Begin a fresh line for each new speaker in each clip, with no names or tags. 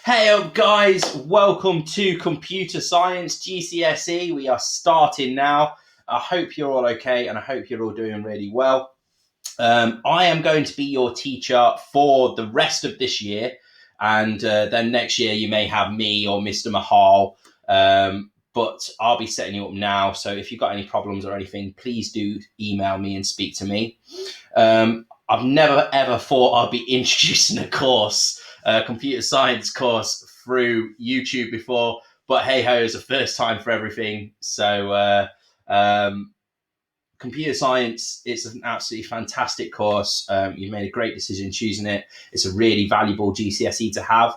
Hey up guys, welcome to Computer Science GCSE. We are starting now. I hope you're all okay and I hope you're all doing really well. I am going to be your teacher for the rest of this year, and then next year you may have me or Mr. Mahal, but I'll be setting you up now. So if you've got any problems or anything, please do email me and speak to me. I've never ever thought I'd be introducing a course, a computer science course through YouTube before, but hey ho, it's the first time for everything. So computer science, it's an absolutely fantastic course. You've made a great decision choosing it. It's a really valuable GCSE to have.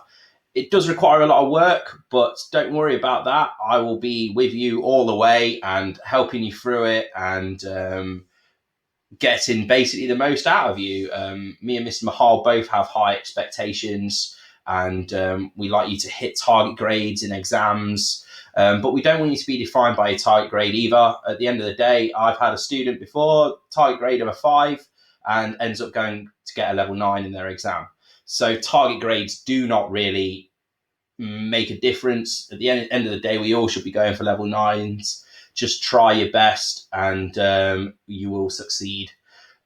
It does require a lot of work, but don't worry about that. I will be with you all the way and helping you through it and getting basically the most out of you. Me and Mr. Mahal both have high expectations, and we like you to hit target grades in exams. But we don't want you to be defined by a target grade either. At the end of the day, I've had a student before, target grade of a 5, and ends up going to get a level 9 in their exam. So target grades do not really make a difference. At the end of the day, we all should be going for level 9s. Just try your best and you will succeed.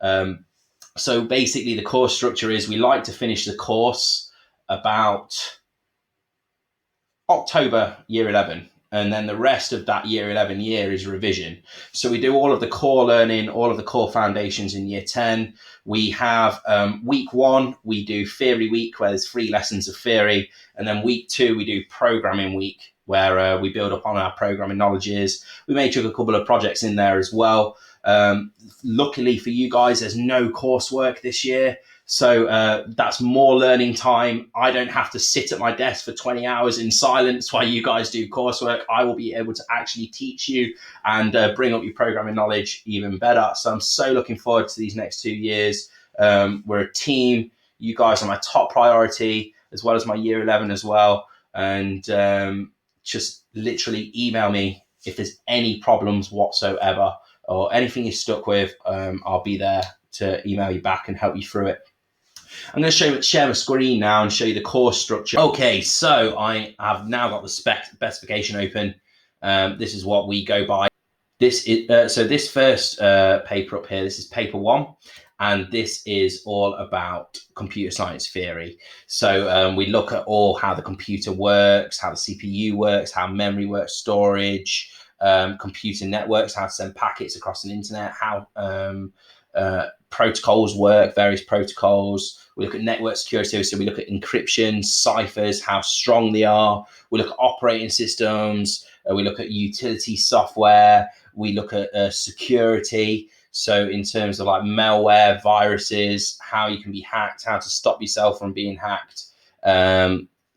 So basically the course structure is we like to finish the course about October year 11. And then the rest of that year 11 year is revision. So we do all of the core learning, all of the core foundations in year 10. We have week 1, we do theory week where there's 3 lessons of theory. And then week 2, we do programming week where we build up on our programming knowledges. We may chuck a couple of projects in there as well. Luckily for you guys, there's no coursework this year. So that's more learning time. I don't have to sit at my desk for 20 hours in silence while you guys do coursework. I will be able to actually teach you and bring up your programming knowledge even better. So I'm so looking forward to these next 2 years. We're a team. You guys are my top priority, as well as my year 11 as well. And just literally email me if there's any problems whatsoever or anything you're stuck with. I'll be there to email you back and help you through it. I'm going to share my screen now and show you the course structure. Okay, so I have now got the specification open. This is what we go by. This is so this first paper up here, this is paper 1, and this is all about computer science theory. So we look at all how the computer works, how the CPU works, how memory works, storage, computer networks, how to send packets across an internet, how protocols work, various protocols. We look at network security, so we look at encryption, ciphers, how strong they are. We look at operating systems. We look at utility software. We look at security. So in terms of like malware, viruses, how you can be hacked, how to stop yourself from being hacked,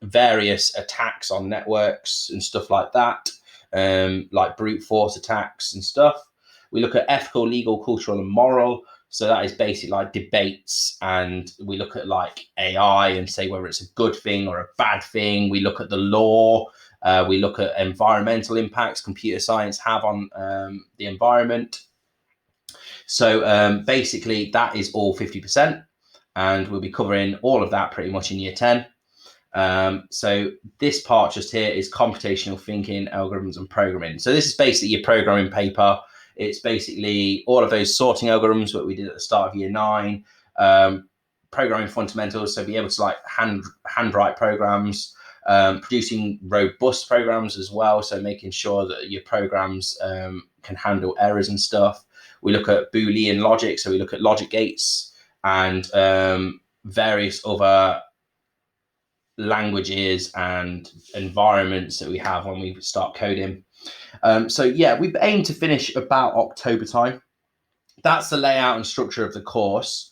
various attacks on networks and stuff like that, like brute force attacks and stuff. We look at ethical, legal, cultural, and moral. So that is basically like debates, and we look at like AI and say whether it's a good thing or a bad thing. We look at the law. We look at environmental impacts computer science have on the environment. So basically that is all 50%, and we'll be covering all of that pretty much in year 10. So this part just here is computational thinking, algorithms, and programming. So this is basically your programming paper. It's basically all of those sorting algorithms that we did at the start of year 9, programming fundamentals, so be able to like handwrite programs, producing robust programs as well, so making sure that your programs can handle errors and stuff. We look at Boolean logic, so we look at logic gates and various other languages and environments that we have when we start coding. So yeah, we aim to finish about October time. That's the layout and structure of the course.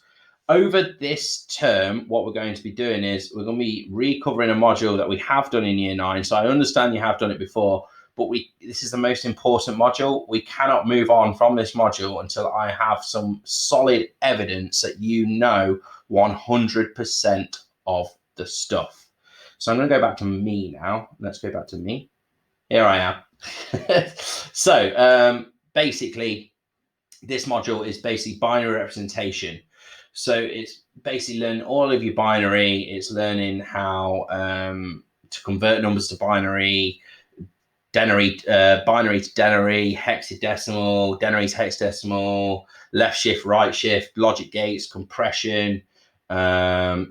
Over this term, what we're going to be doing is we're going to be recovering a module that we have done in year 9. So I understand you have done it before, but this is the most important module. We cannot move on from this module until I have some solid evidence that you know 100% of the stuff. So I'm going to go back to me now. Let's go back to me. Here I am. So basically, this module is basically binary representation. So it's basically learning all of your binary. It's learning how to convert numbers to binary, binary to denary, hexadecimal, denary to hexadecimal, left shift, right shift, logic gates, compression,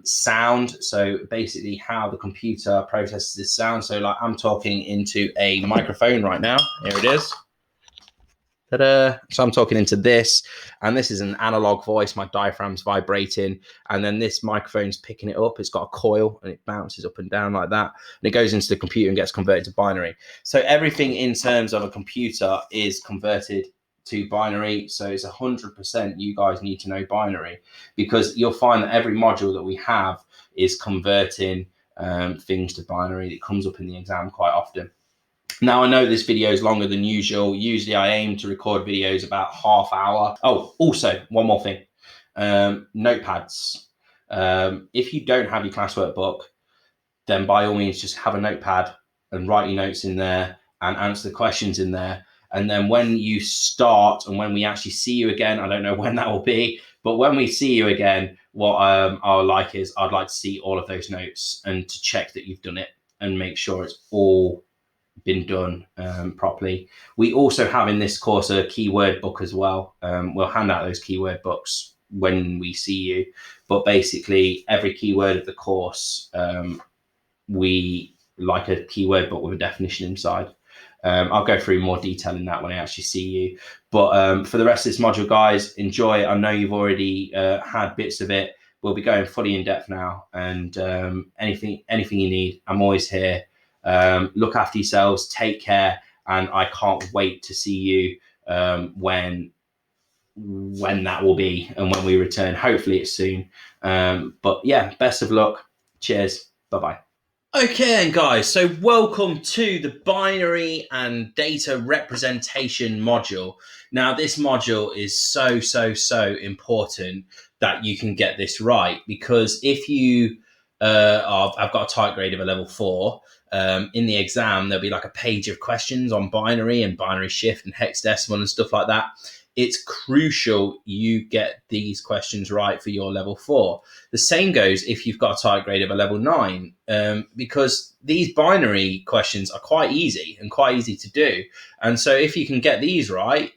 sound. So basically how the computer processes this sound. So like I'm talking into a microphone right now. Here it is. Ta-da. So I'm talking into this, and this is an analog voice. My diaphragm's vibrating, and then this microphone's picking it up. It's got a coil, and it bounces up and down like that, and it goes into the computer and gets converted to binary. So everything in terms of a computer is converted to binary. So it's 100% you guys need to know binary, because you'll find that every module that we have is converting things to binary. It comes up in the exam quite often. Now, I know this video is longer than usual. Usually I aim to record videos about half hour. Oh, also, one more thing. Notepads. If you don't have your classwork book, then by all means, just have a notepad and write your notes in there and answer the questions in there. And then when you start and when we actually see you again, I don't know when that will be, but when we see you again, what I would like is I'd like to see all of those notes and to check that you've done it and make sure it's all been done properly. We also have in this course a keyword book as well. We'll hand out those keyword books when we see you, but basically every keyword of the course, we like a keyword book with a definition inside. I'll go through more detail in that when I actually see you. But for the rest of this module, guys, enjoy it. I know you've already had bits of it. We'll be going fully in depth now, and anything you need, I'm always here. Look after yourselves, take care, and I can't wait to see you when that will be and when we return. Hopefully it's soon. But yeah, best of luck. Cheers. Bye-bye. Okay, guys, so welcome to the binary and data representation module. Now, this module is so important that you can get this right, because if you I've got a tight grade of a level 4, in the exam, there'll be like a page of questions on binary and binary shift and hexadecimal and stuff like that. It's crucial you get these questions right for your level 4. The same goes if you've got a tight grade of a level 9, because these binary questions are quite easy and quite easy to do. And so if you can get these right,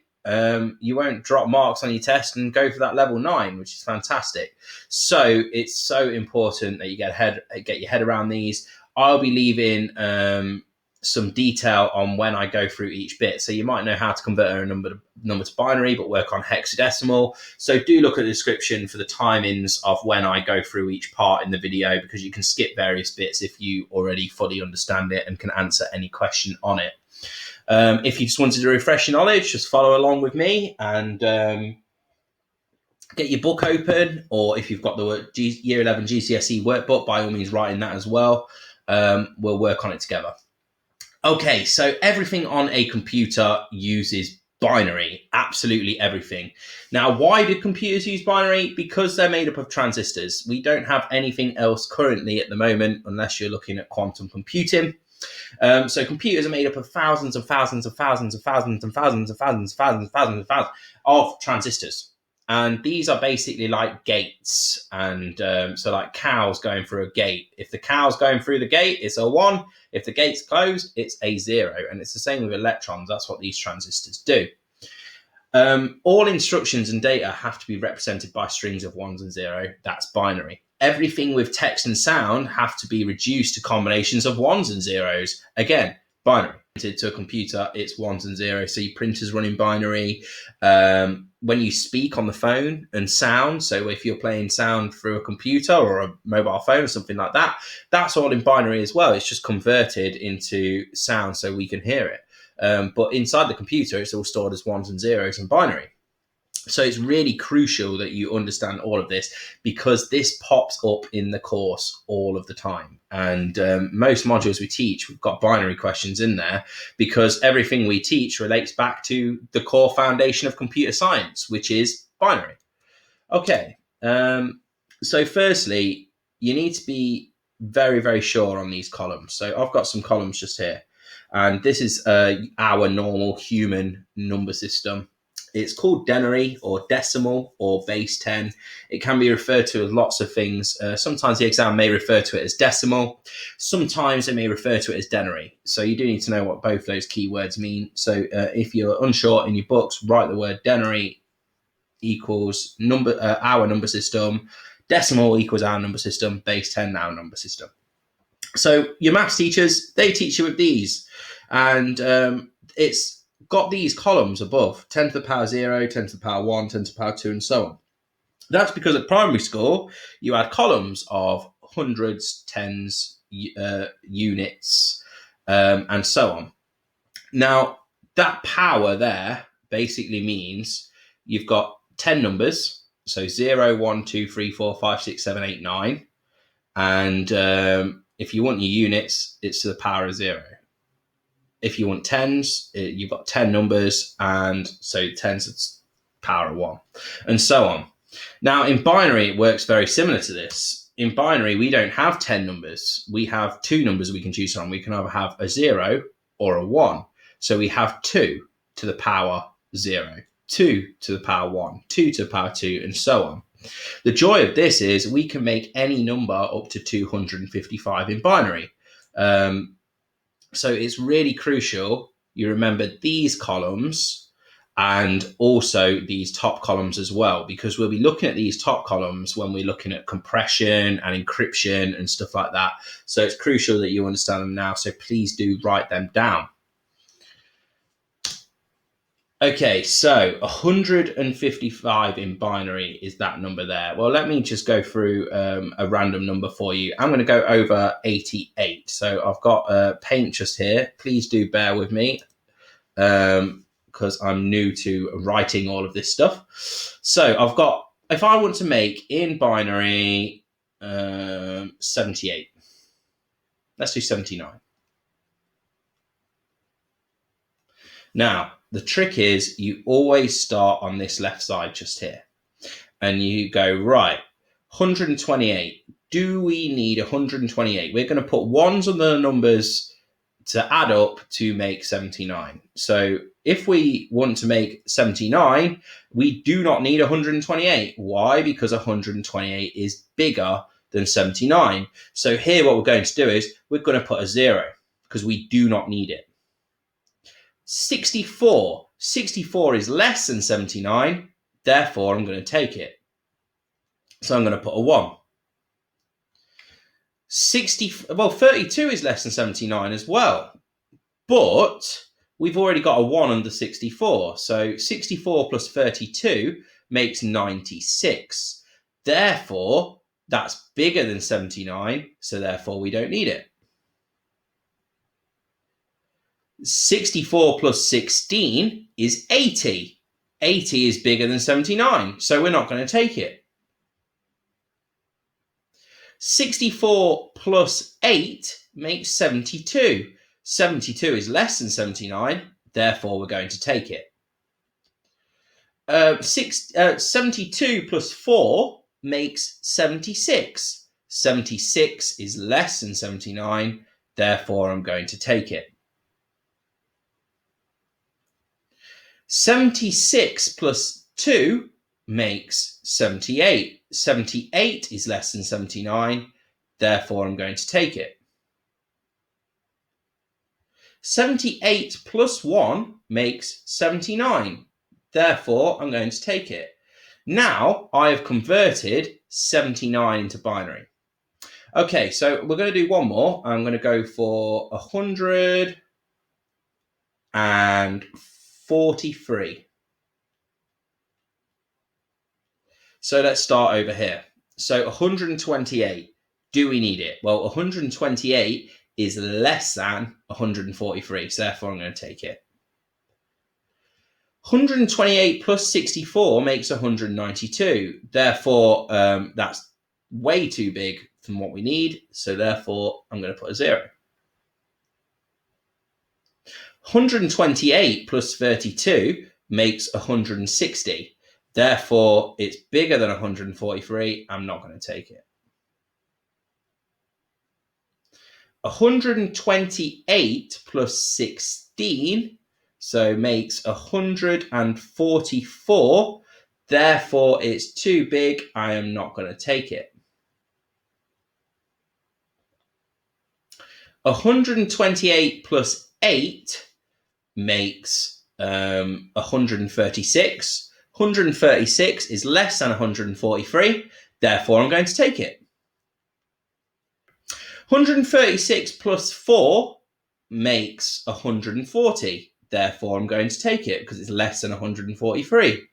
you won't drop marks on your test and go for that level 9, which is fantastic. So it's so important that you get your head around these. I'll be leaving some detail on when I go through each bit. So you might know how to convert a number to binary, but work on hexadecimal. So do look at the description for the timings of when I go through each part in the video, because you can skip various bits if you already fully understand it and can answer any question on it. If you just wanted to refresh your knowledge, just follow along with me and get your book open, or if you've got the Year 11 GCSE workbook, by all means write in that as well. We'll work on it together. Okay, so everything on a computer uses binary, absolutely everything. Now, why do computers use binary? Because they're made up of transistors. We don't have anything else currently at the moment, unless you're looking at quantum computing. So computers are made up of thousands and thousands and thousands and thousands and thousands and thousands and thousands and thousands and thousands of transistors. And these are basically like gates. And so like cows going through a gate. If the cow's going through the gate, it's a 1. If the gate's closed, it's a 0. And it's the same with electrons. That's what these transistors do. All instructions and data have to be represented by strings of 1s and 0. That's binary. Everything with text and sound have to be reduced to combinations of 1s and 0s. Again, binary. To a computer, it's 1s and 0s. So your printer's running binary. When you speak on the phone and sound, so if you're playing sound through a computer or a mobile phone or something like that, that's all in binary as well. It's just converted into sound so we can hear it. But inside the computer, it's all stored as 1s and 0s and binary. So it's really crucial that you understand all of this, because this pops up in the course all of the time. And most modules we teach, we've got binary questions in there, because everything we teach relates back to the core foundation of computer science, which is binary. Okay, so firstly, you need to be very, very sure on these columns. So I've got some columns just here, and this is our normal human number system. It's called denary or decimal or base 10. It can be referred to as lots of things. Sometimes the exam may refer to it as decimal. Sometimes they may refer to it as denary. So you do need to know what both those keywords mean. So if you're unsure in your books, write the word denary equals our number system, decimal equals our number system, base 10 our number system. So your maths teachers, they teach you with these, and it's got these columns above: 10 to the power 0, 10 to the power 1, 10 to the power 2, and so on. That's because at primary school you had columns of hundreds, tens, units, and so on. Now that power there basically means you've got 10 numbers, so 0, 1, 2, 3, 4, 5, 6, 7, 8, 9. And if you want your units, it's to the power of 0. If you want tens, you've got 10 numbers, and so tens is power of 1, and so on. Now, in binary, it works very similar to this. In binary, we don't have 10 numbers. We have 2 numbers we can choose from. We can either have a 0 or a 1. So we have 2 to the power 0, 2 to the power 1, 2 to the power 2, and so on. The joy of this is we can make any number up to 255 in binary. So it's really crucial you remember these columns and also these top columns as well, because we'll be looking at these top columns when we're looking at compression and encryption and stuff like that. So it's crucial that you understand them now. So please do write them down. Okay, so 155 in binary is that number there. Well, let me just go through a random number for you. I'm going to go over 88. So I've got paint just here. Please do bear with me because I'm new to writing all of this stuff. So I've got, if I want to make in binary 78, let's do 79. Now, the trick is you always start on this left side just here. And you go, right, 128. Do we need 128? We're going to put ones on the numbers to add up to make 79. So if we want to make 79, we do not need 128. Why? Because 128 is bigger than 79. So here what we're going to do is we're going to put a 0 because we do not need it. 64. 64 is less than 79. Therefore, I'm going to take it. So I'm going to put a 1. 32 is less than 79 as well. But we've already got a 1 under 64. So 64 plus 32 makes 96. Therefore, that's bigger than 79. So therefore, we don't need it. 64 plus 16 is 80. 80 is bigger than 79, so we're not going to take it. 64 plus 8 makes 72. 72 is less than 79, therefore we're going to take it. 72 plus 4 makes 76. 76 is less than 79, therefore I'm going to take it. 76 plus 2 makes 78. 78 is less than 79, therefore I'm going to take it. 78 plus 1 makes 79, therefore I'm going to take it. Now I have converted 79 into binary. Okay, so we're going to do one more. I'm going to go for 143. So let's start over here. So 128, do we need it? Well, 128 is less than 143, so therefore I'm going to take it. 128 plus 64 makes 192. Therefore, that's way too big from what we need, so therefore I'm going to put a 0. 128 plus 32 makes 160. Therefore, it's bigger than 143. I'm not going to take it. 128 plus 16. So makes 144. Therefore, it's too big. I am not going to take it. 128 plus 8 makes 136. 136 is less than 143. Therefore, I'm going to take it. 136 plus 4 makes 140. Therefore, I'm going to take it because it's less than 143.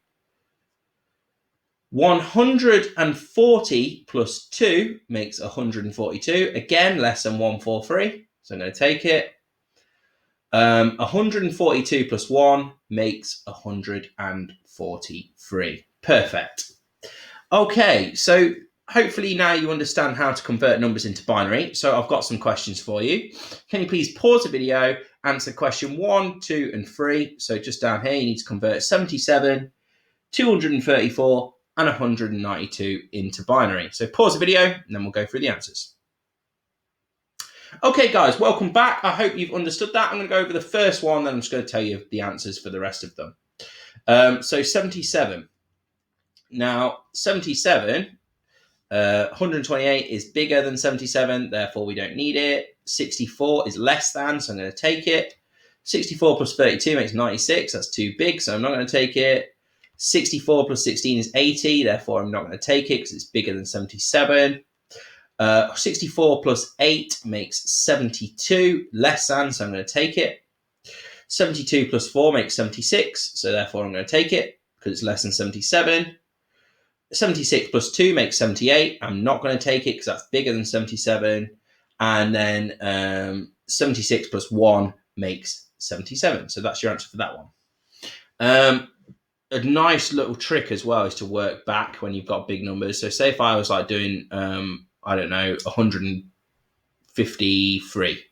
140 plus 2 makes 142. Again, less than 143. So I'm going to take it. 142 plus 1 makes 143. Perfect. Okay, so hopefully now you understand how to convert numbers into binary. So I've got some questions for you. Can you please pause the video, answer question 1, 2, and 3. So just down here, you need to convert 77, 234, and 192 into binary. So pause the video, and then we'll go through the answers. Okay, guys, welcome back. I hope you've understood that. I'm going to go over the first one, then I'm just going to tell you the answers for the rest of them. So 77. Now, 77, 128 is bigger than 77, therefore we don't need it. 64 is less than, so I'm going to take it. 64 plus 32 makes 96, that's too big, so I'm not going to take it. 64 plus 16 is 80, therefore I'm not going to take it because it's bigger than 77. 64 plus 8 makes 72, less than, so I'm going to take it. 72 plus 4 makes 76, so therefore I'm going to take it because it's less than 77. 76 plus 2 makes 78. I'm not going to take it because that's bigger than 77. And then 76 plus 1 makes 77. So that's your answer for that one. A nice little trick as well is to work back when you've got big numbers. So say if I was like doing, I don't know, 153.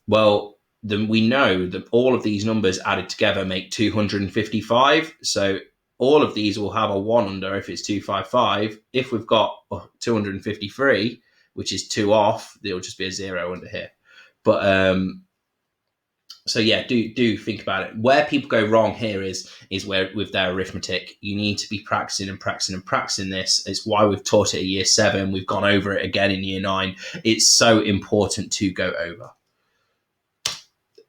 Well, then we know that all of these numbers added together make 255. So all of these will have a 1 under if it's 255. If we've got 253, which is 2 off, there'll just be a 0 under here. But so yeah, do think about it. Where people go wrong here is where with their arithmetic, you need to be practicing and practicing and practicing this. It's why we've taught it at year 7. We've gone over it again in year 9. It's so important to go over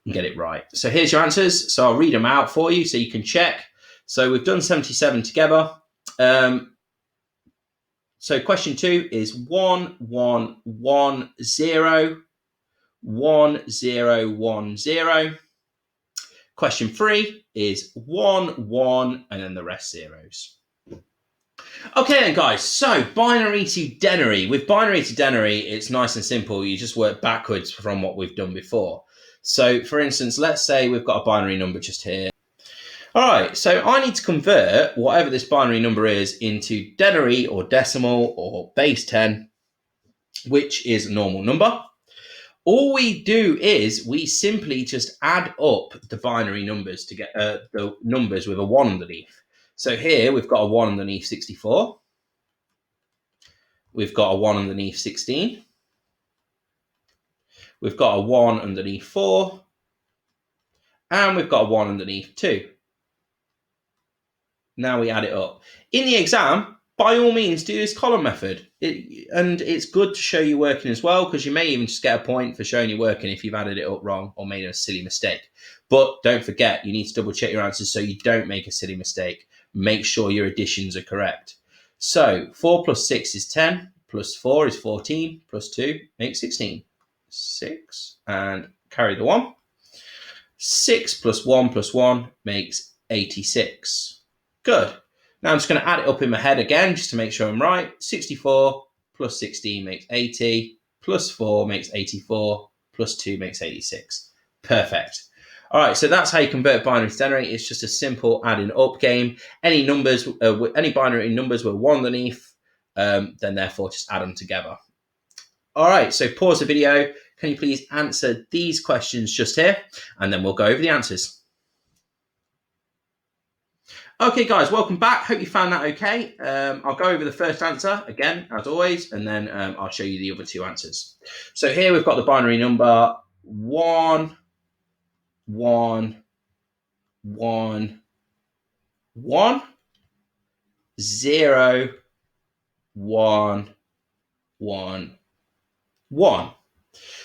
and get it right. So here's your answers. So I'll read them out for you so you can check. So we've done 77 together. So question 2 is 1, 1, 1, 0, 1, 0, 1, 0. Question 3 is 1, 1, and then the rest zeros. Okay then guys, so binary to denary. With binary to denary, it's nice and simple. You just work backwards from what we've done before. So for instance, let's say we've got a binary number just here. All right, so I need to convert whatever this binary number is into denary or decimal or base 10, which is a normal number. All we do is we simply just add up the binary numbers to get the numbers with a 1 underneath. So here we've got a 1 underneath 64. We've got a 1 underneath 16. We've got a 1 underneath 4. And we've got a 1 underneath 2. Now we add it up. In the exam, by all means, do this column method. And it's good to show you working as well, because you may even just get a point for showing you working if you've added it up wrong or made a silly mistake. But don't forget, you need to double check your answers so you don't make a silly mistake. Make sure your additions are correct. So 4 plus 6 is 10, plus 4 is 14, plus 2 makes 16. 6, and carry the 1. 6 plus 1 makes 86. Good. Now I'm just going to add it up in my head again, just to make sure I'm right. 64 plus 16 makes 80, plus 4 makes 84, plus 2 makes 86. Perfect. All right, so that's how you convert binary to denary. It's just a simple adding up game. Any numbers, any binary numbers with 1 underneath, then therefore just add them together. All right, so pause the video. Can you please answer these questions just here? And then we'll go over the answers. Okay, guys, welcome back. Hope you found that okay. I'll go over the first answer again, as always, and then I'll show you the other 2 answers. So here we've got the binary number 1, 1, 1, 1, 0, 1, 1, 1.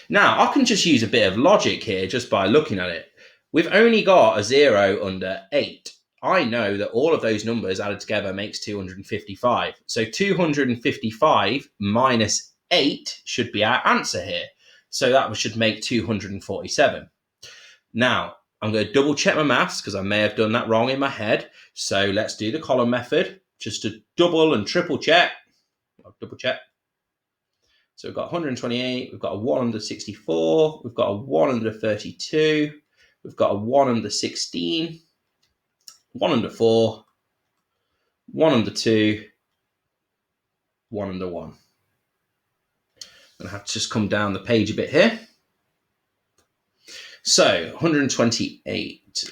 Now, I can just use a bit of logic here just by looking at it. We've only got a 0 under 8. I know that all of those numbers added together makes 255. So 255 minus 8 should be our answer here. So that should make 247. Now, I'm going to double check my maths because I may have done that wrong in my head. So let's do the column method just to double and triple check. I'll double check. So we've got 128, we've got a 1 under 64, we've got a 1 under 32, we've got a 1 under 16, 1 under 4, 1 under 2, 1 under 1. I'm going to have to just come down the page a bit here. So 128,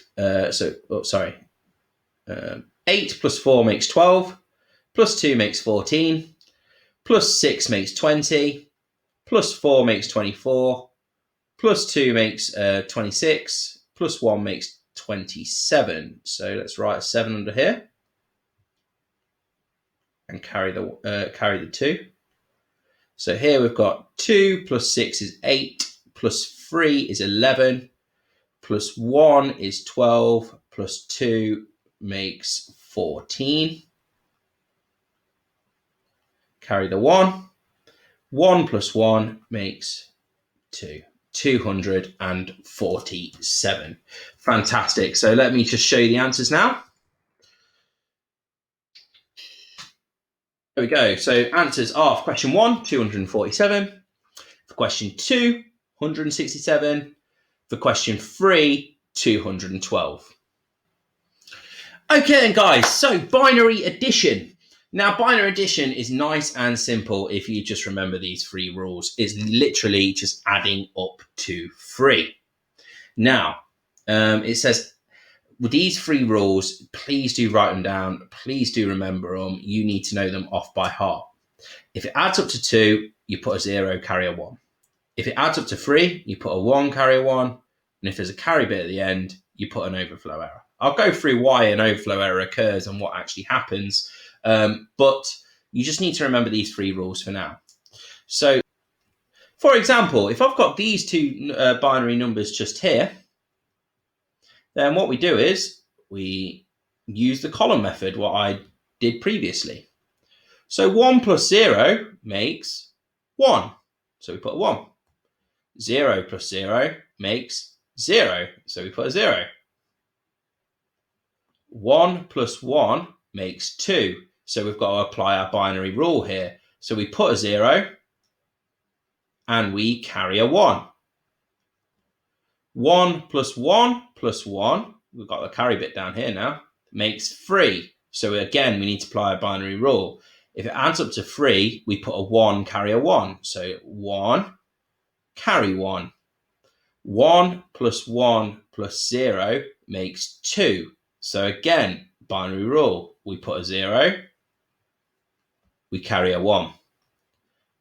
8 plus 4 makes 12, plus 2 makes 14, plus 6 makes 20, plus 4 makes 24, plus 2 makes 26, plus 1 makes 27. So let's write a 7 under here and carry the 2. So here we've got 2 plus 6 is 8, plus 3 is 11, plus 1 is 12, plus 2 makes 14. Carry the 1. 1 plus 1 makes 2. 247. Fantastic. So let me just show you the answers now. There we go. So answers are for question 1, 247. For question 2, 167. For question 3, 212. Okay then guys, so binary addition. Now, binary addition is nice and simple if you just remember these 3 rules. It's literally just adding up to 3. Now, it says, with these 3 rules, please do write them down. Please do remember them. You need to know them off by heart. If it adds up to 2, you put a 0, carry a 1. If it adds up to 3, you put a 1, carry a 1. And if there's a carry bit at the end, you put an overflow error. I'll go through why an overflow error occurs and what actually happens. But you just need to remember these 3 rules for now. So, for example, if I've got these 2 binary numbers just here, then what we do is we use the column method, what I did previously. So 1 plus 0 makes 1. So we put a 1. 0 plus 0 makes 0. So we put a 0. 1 plus 1 makes 2. So we've got to apply our binary rule here. So we put a 0 and we carry a 1. 1 plus 1 plus 1, we've got the carry bit down here now, makes 3. So again, we need to apply a binary rule. If it adds up to 3, we put a 1, carry a 1. So 1, carry 1. 1 plus 1 plus 0 makes 2. So again, binary rule. We put a 0, we carry a 1.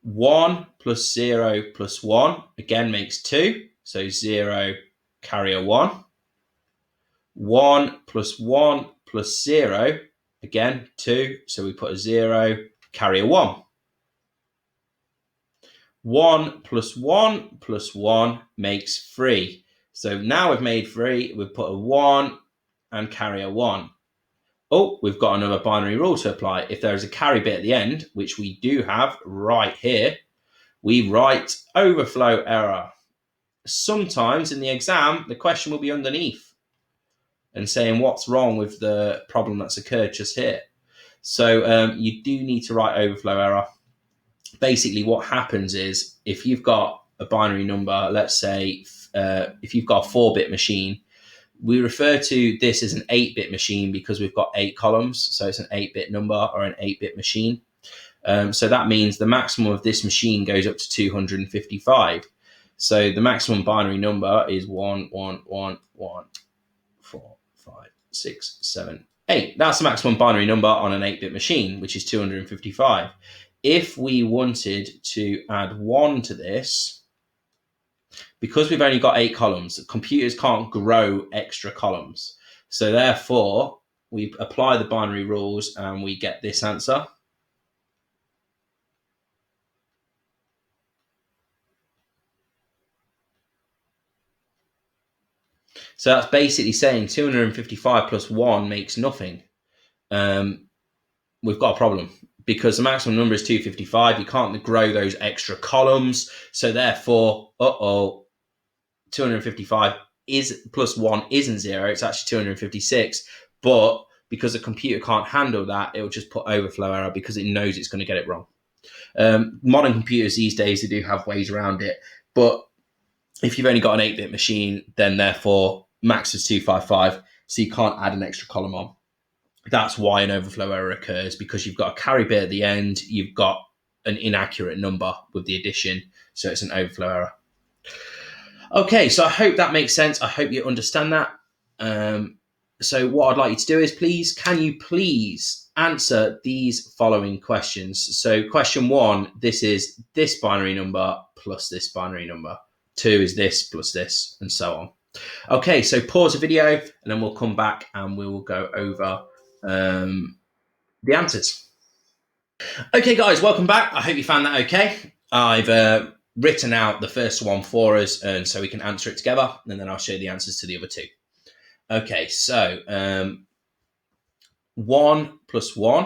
1 plus 0 plus 1, again makes 2. So 0, carry a 1. 1 plus 1 plus 0, again 2. So we put a 0, carry a 1. 1 plus 1 plus 1 makes 3. So now we've made 3, we've put a 1 and carry a 1. Oh, we've got another binary rule to apply. If there is a carry bit at the end, which we do have right here, we write overflow error. Sometimes in the exam, the question will be underneath and saying what's wrong with the problem that's occurred just here. So you do need to write overflow error. Basically, what happens is if you've got a binary number, let's say if you've got a 4-bit machine, we refer to this as an 8-bit machine because we've got 8 columns. So it's an 8-bit number or an 8-bit machine. So that means the maximum of this machine goes up to 255. So the maximum binary number is 1, 1, 1, 1, 4, 5, 6, 7, 8. That's the maximum binary number on an 8-bit machine, which is 255. If we wanted to add 1 to this, because we've only got 8 columns, computers can't grow extra columns. So therefore, we apply the binary rules and we get this answer. So that's basically saying 255 plus 1 makes nothing. We've got a problem because the maximum number is 255. You can't grow those extra columns. So therefore, 255 is plus 1 isn't 0. It's actually 256. But because the computer can't handle that, it will just put overflow error because it knows it's going to get it wrong. Modern computers these days, they do have ways around it. But if you've only got an 8-bit machine, then therefore max is 255. So you can't add an extra column on. That's why an overflow error occurs, because you've got a carry bit at the end, you've got an inaccurate number with the addition, so it's an overflow error. Okay, so I hope that makes sense. I hope you understand that. So what I'd like you to do is can you please answer these following questions? So question 1, this is this binary number plus this binary number. 2 is this plus this, and so on. Okay, so pause the video, and then we'll come back and we will go over the answers. Okay, guys, welcome back. I hope you found that okay. I've written out the first one for us, and so we can answer it together, and then I'll show you the answers to the other 2. Okay, so 1 plus 1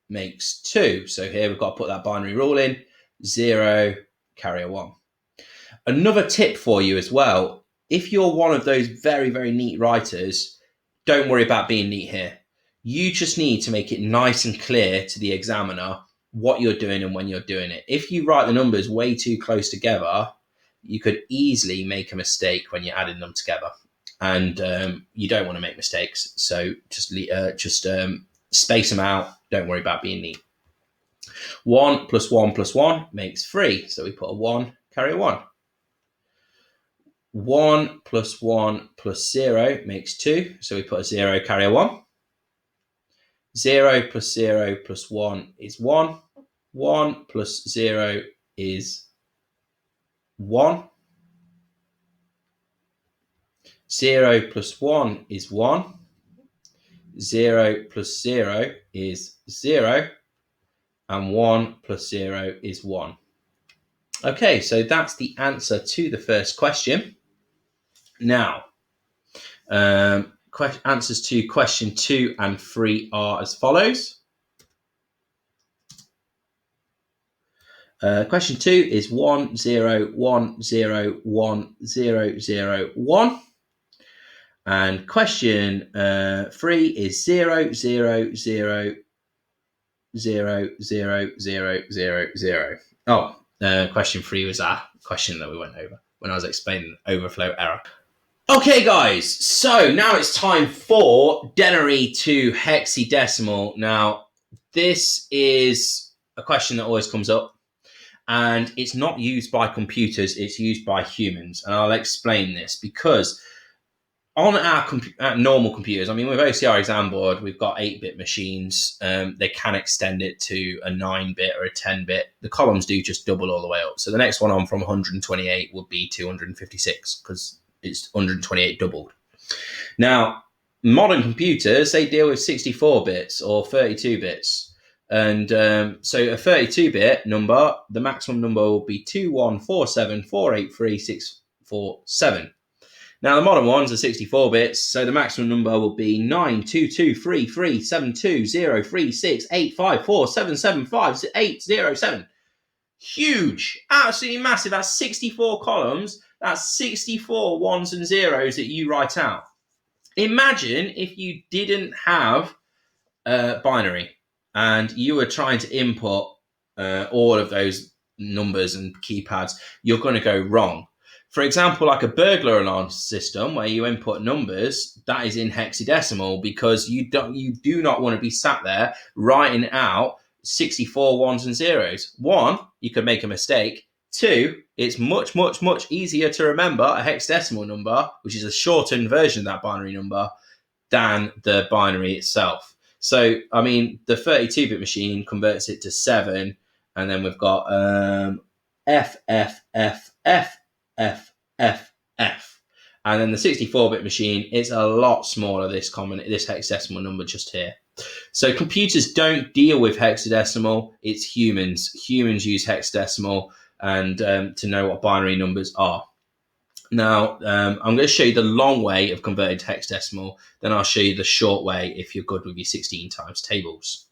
makes 2. So here we've got to put that binary rule in. 0, carry a 1. Another tip for you as well, if you're one of those very, very neat writers, don't worry about being neat here. You just need to make it nice and clear to the examiner what you're doing and when you're doing it. If you write the numbers way too close together, you could easily make a mistake when you're adding them together. And you don't want to make mistakes. So just space them out. Don't worry about being neat. 1 plus 1 plus 1 makes 3. So we put a 1, carry a 1. 1 plus 1 plus 0 makes 2. So we put a 0, carry a 1. 0 plus 0 plus 1 is 1. 1 plus 0 is 1. 0 plus 1 is 1. 0 plus 0 is 0. And 1 plus 0 is 1. Okay, so that's the answer to the first question. Now, answers to question 2 and 3 are as follows. Question 2 is 1, 0, 1, 0, 1, 0, 0, 1. And question 3 is 0, 0, 0, 0, 0, 0, 0, 0. Question 3 was that question that we went over when I was explaining overflow error. Okay, guys, so now it's time for Denary to hexadecimal. Now, this is a question that always comes up, and it's not used by computers, it's used by humans. And I'll explain this because on our normal computers, I mean, with OCR exam board, we've got 8-bit machines. They can extend it to a 9-bit or a 10-bit. The columns do just double all the way up. So the next one on from 128 would be 256 because it's 128 doubled. Now, modern computers, they deal with 64 bits or 32 bits. And so a 32-bit number, the maximum number will be 21474836647. Now, the modern ones are 64 bits, so the maximum number will be 922337203368547758807. Huge, absolutely massive. That's 64 columns. That's 64 ones and zeros that you write out. Imagine if you didn't have binary and you were trying to input all of those numbers and keypads. You're going to go wrong. For example, like a burglar alarm system where you input numbers, that is in hexadecimal because you do not want to be sat there writing out 64 ones and zeros. 1, you could make a mistake. 2, it's much, much, much easier to remember a hexadecimal number, which is a shortened version of that binary number, than the binary itself. So, I mean, the 32-bit machine converts it to 7, and then we've got F, F, F, F, F, F, F. And then the 64-bit machine is a lot smaller, this hexadecimal number just here. So computers don't deal with hexadecimal, it's humans. Humans use hexadecimal and to know what binary numbers are. Now, I'm going to show you the long way of converting to hexadecimal, then I'll show you the short way if you're good with your 16 times tables.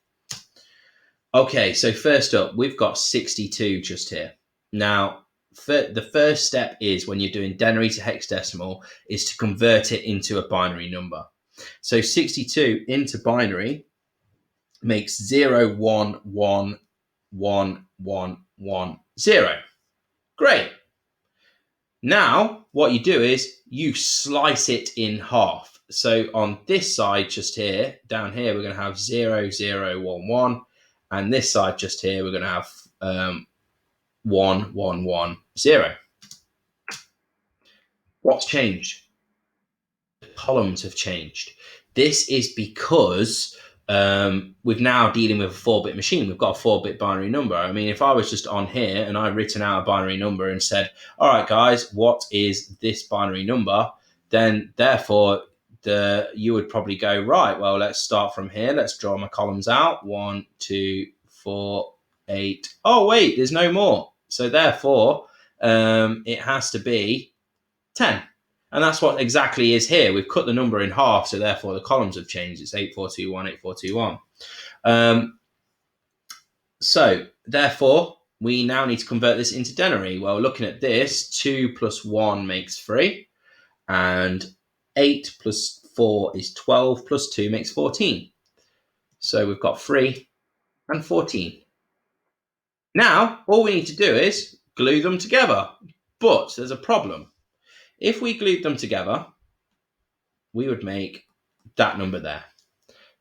Okay, so first up, we've got 62 just here. Now, the first step is when you're doing Denary to hexadecimal is to convert it into a binary number. So 62 into binary makes 0, 1, 1, 1, 1, 1, 0. Great. Now, what you do is you slice it in half. So on this side just here, down here, we're going to have 0, 0, 1, 1. And this side just here, we're going to have 1, 1, 1, 0. What's changed? The columns have changed. This is because we're now dealing with a 4-bit machine. We've got a 4-bit binary number. I mean, if I was just on here and I'd written out a binary number and said, all right, guys, what is this binary number? Then therefore, you would probably go, right, well, let's start from here. Let's draw my columns out. 1, 2, 4, 8. Oh, wait, there's no more. So therefore, it has to be 10. And that's what exactly is here. We've cut the number in half, so therefore the columns have changed. It's 8421, 8421. So therefore, we now need to convert this into Denary. Well, looking at this, 2 plus 1 makes 3. And 8 plus 4 is 12, plus 2 makes 14. So we've got 3 and 14. Now, all we need to do is glue them together. But there's a problem. If we glued them together, we would make that number there.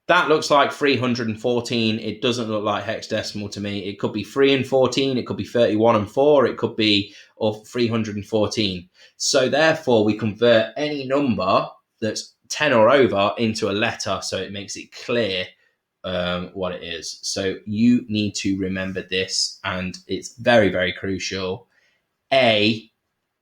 That looks like 314. It doesn't look like hexadecimal to me. It could be 3 and 14. It could be 31 and 4. It could be 314. So therefore, we convert any number that's 10 or over into a letter so it makes it clear what it is. So you need to remember this, and it's very, very crucial. A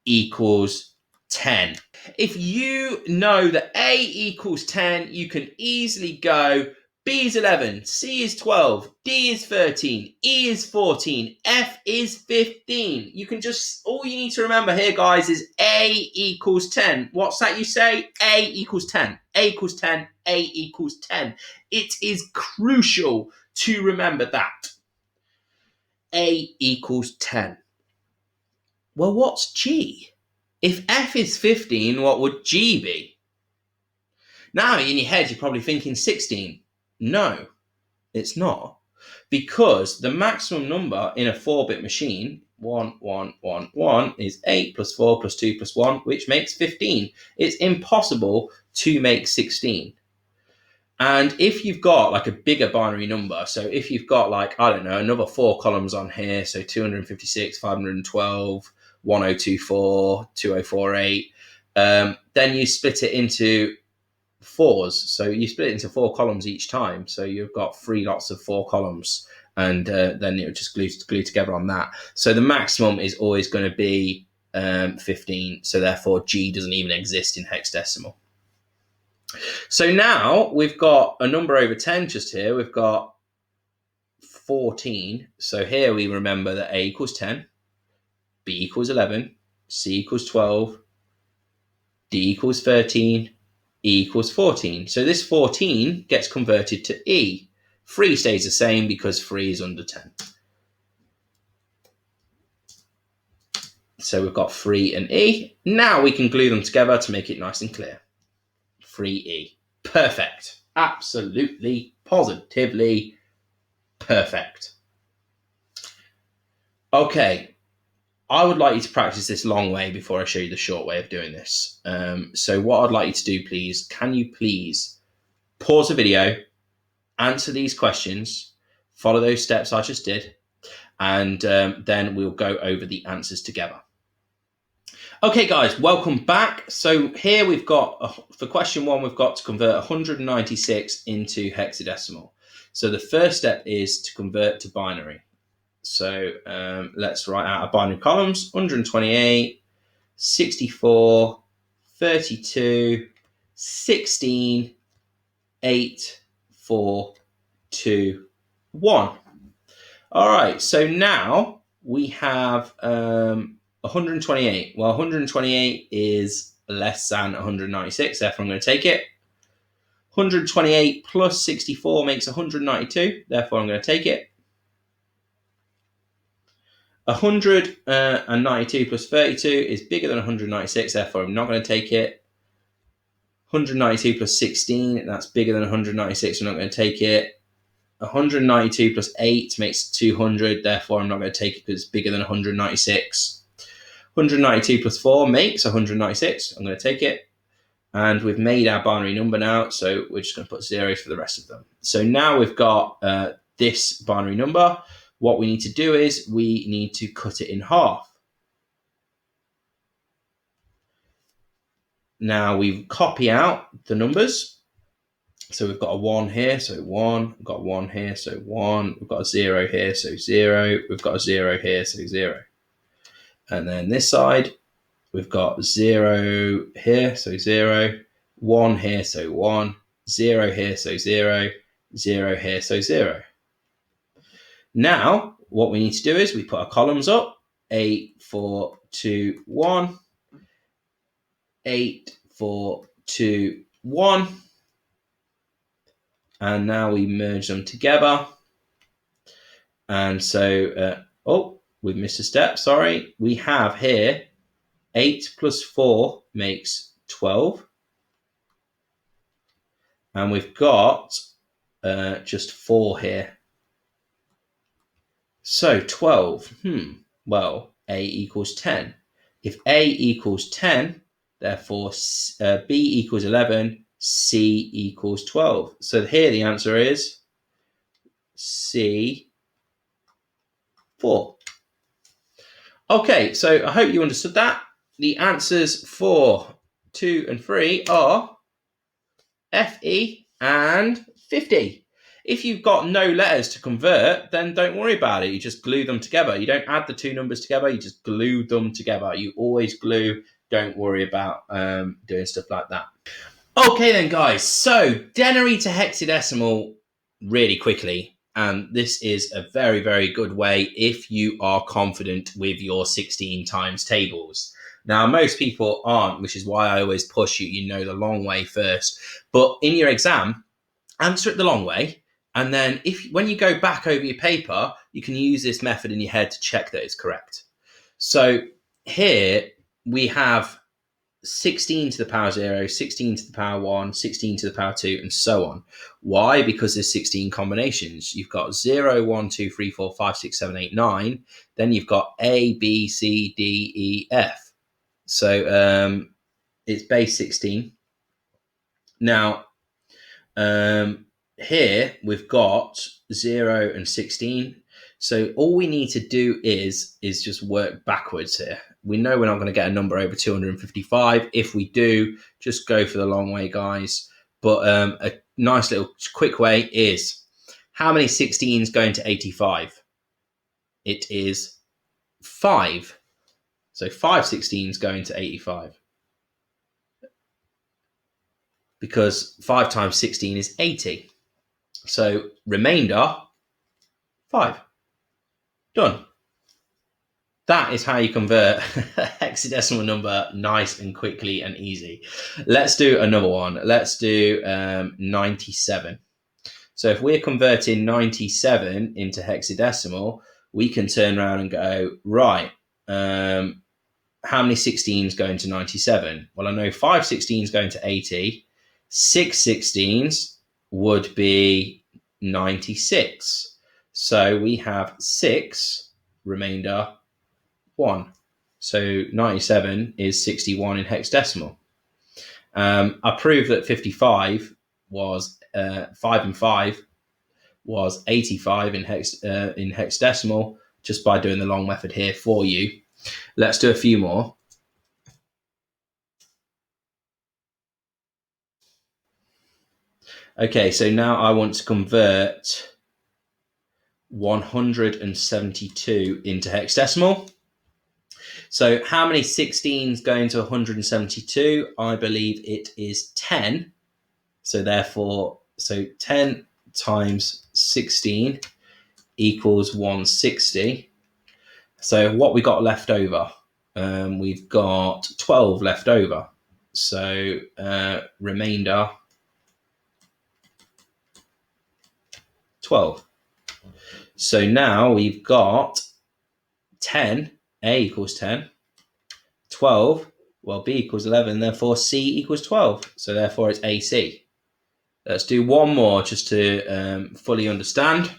equals 10. If you know that A equals 10, you can easily go B is 11, C is 12, D is 13, E is 14, F is 15. You can just, all you need to remember here, guys, is A equals 10. What's that you say? A equals 10. A equals 10. A equals 10. It is crucial to remember that. A equals 10. Well, what's G? If F is 15, what would G be? Now, in your head, you're probably thinking 16. No, it's not. Because the maximum number in a 4-bit machine, 1, 1, 1, 1, is 8 plus 4 plus 2 plus 1, which makes 15. It's impossible to make 16. And if you've got like a bigger binary number, so if you've got like, I don't know, another 4 columns on here, so 256, 512, 1024, 2048, then you split it into 4s. So you split it into 4 columns each time. So you've got 3 lots of 4 columns, and then it would just glue together on that. So the maximum is always going to be 15. So therefore, G doesn't even exist in hexadecimal. So now we've got a number over 10 just here. We've got 14. So here we remember that A equals 10. B equals 11, C equals 12, D equals 13, E equals 14. So this 14 gets converted to E. 3 stays the same because 3 is under 10. So we've got 3 and E. Now we can glue them together to make it nice and clear. 3E. Perfect. Absolutely, positively perfect. Okay. I would like you to practice this long way before I show you the short way of doing this. So what I'd like you to do, please, can you please pause the video, answer these questions, follow those steps I just did, and then we'll go over the answers together. Okay, guys, welcome back. So here we've got, for question 1, we've got to convert 196 into hexadecimal. So the first step is to convert to binary. So let's write out our binary columns: 128, 64, 32, 16, 8, 4, 2, 1. All right, so now we have 128. Well, 128 is less than 196, therefore I'm going to take it. 128 plus 64 makes 192, therefore I'm going to take it. 192 plus 32 is bigger than 196, therefore I'm not going to take it. 192 plus 16, that's bigger than 196, I'm not going to take it. 192 plus 8 makes 200, therefore I'm not going to take it because it's bigger than 196. 192 plus 4 makes 196, I'm going to take it. And we've made our binary number now, so we're just going to put zeros for the rest of them. So now we've got this binary number. What we need to do is we need to cut it in half. Now we copy out the numbers. So we've got a 1 here, so 1. We've got a 1 here, so 1. We've got a 0 here, so 0. We've got a 0 here, so 0. And then this side, we've got 0 here, so 0. 1 here, so 1. 0 here, so 0. 0 here, so 0. Now, what we need to do is we put our columns up. 8, 4, 2, 1. 8, 4, 2, 1. And now we merge them together. And so, we've missed a step, sorry. We have here 8 plus 4 makes 12. And we've got just 4 here. So 12, well, A equals 10. If A equals 10, therefore B equals 11, C equals 12. So here the answer is C, 4. Okay, so I hope you understood that. The answers for 2 and 3 are FE and 50. If you've got no letters to convert, then don't worry about it. You just glue them together. You don't add the two numbers together. You just glue them together. You always glue. Don't worry about doing stuff like that. Okay then, guys. So Denary to hexadecimal really quickly. And this is a very, very good way if you are confident with your 16 times tables. Now, most people aren't, which is why I always push you know the long way first. But in your exam, answer it the long way. And then when you go back over your paper, you can use this method in your head to check that it's correct. So here we have 16 to the power 0, 16 to the power 1, 16 to the power 2, and so on. Why? Because there's 16 combinations. You've got 0, 1, 2, 3, 4, 5, 6, 7, 8, 9. Then you've got A, B, C, D, E, F. So it's base 16. Now, here we've got 0 and 16. So all we need to do is just work backwards here. We know we're not going to get a number over 255. If we do, just go for the long way, guys. But a nice little quick way is, how many 16s going to 85? It is 5. So 5 16s going to 85. Because 5 times 16 is 80. So remainder, 5. Done. That is how you convert a hexadecimal number nice and quickly and easy. Let's do another one. Let's do 97. So if we're converting 97 into hexadecimal, we can turn around and go, right, how many 16s go into 97? Well, I know 5 16s going to 80. 6 16s would be 96. So we have 6, remainder 1. So 97 is 61 in hexadecimal. I proved that 55 was 5 and 5 was 85 in hexadecimal just by doing the long method here for you. Let's do a few more. Okay, so now I want to convert 172 into hexadecimal. So how many 16s go into 172? I believe it is 10. So therefore, 10 times 16 equals 160. So what we got left over? We've got 12 left over. So remainder 12. So now we've got 10, A equals 10, 12, well, B equals 11, therefore C equals 12. So therefore it's AC. Let's do one more just to fully understand.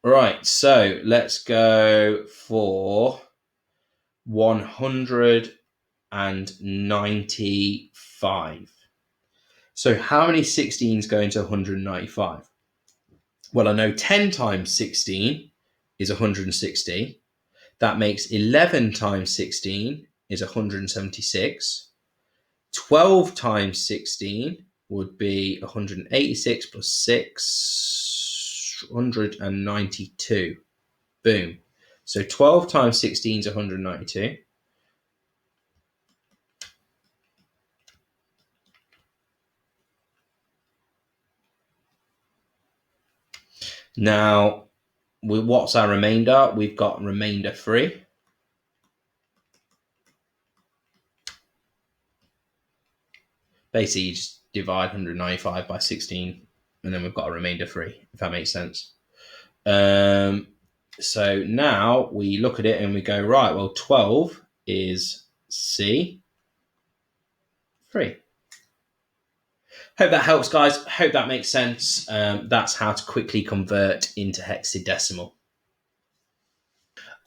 Right, so let's go for 195. So how many 16s go into 195? Well, I know 10 times 16 is 160. That makes 11 times 16 is 176. 12 times 16 would be 186 plus 692. Boom. So 12 times 16 is 192. Now, what's our remainder? We've got remainder 3. Basically, you just divide 195 by 16, and then we've got a remainder 3, if that makes sense. So now we look at it and we go, right, well, 12 is C, 3. Hope that helps, guys. Hope that makes sense. That's how to quickly convert into hexadecimal.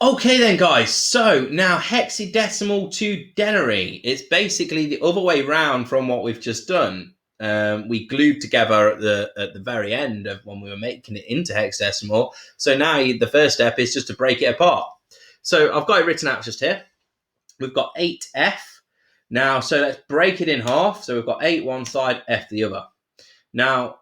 Okay then, guys, so now hexadecimal to denary. It's basically the other way round from what we've just done. We glued together at the very end of when we were making it into hexadecimal. So now the first step is just to break it apart. So I've got it written out just here. We've got 8F. Now, so let's break it in half. So we've got 8 one side, F the other. Now,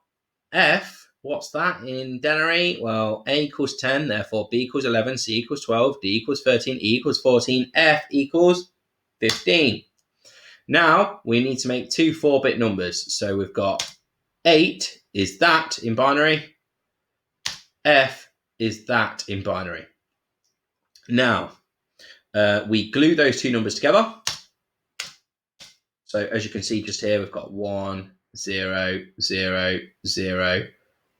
F, what's that in denary? Well, A equals 10, therefore B equals 11, C equals 12, D equals 13, E equals 14, F equals 15. Now, we need to make two 4-bit numbers. So we've got 8 is that in binary, F is that in binary. Now, we glue those two numbers together. So as you can see just here, we've got 1, 0, 0, 0, and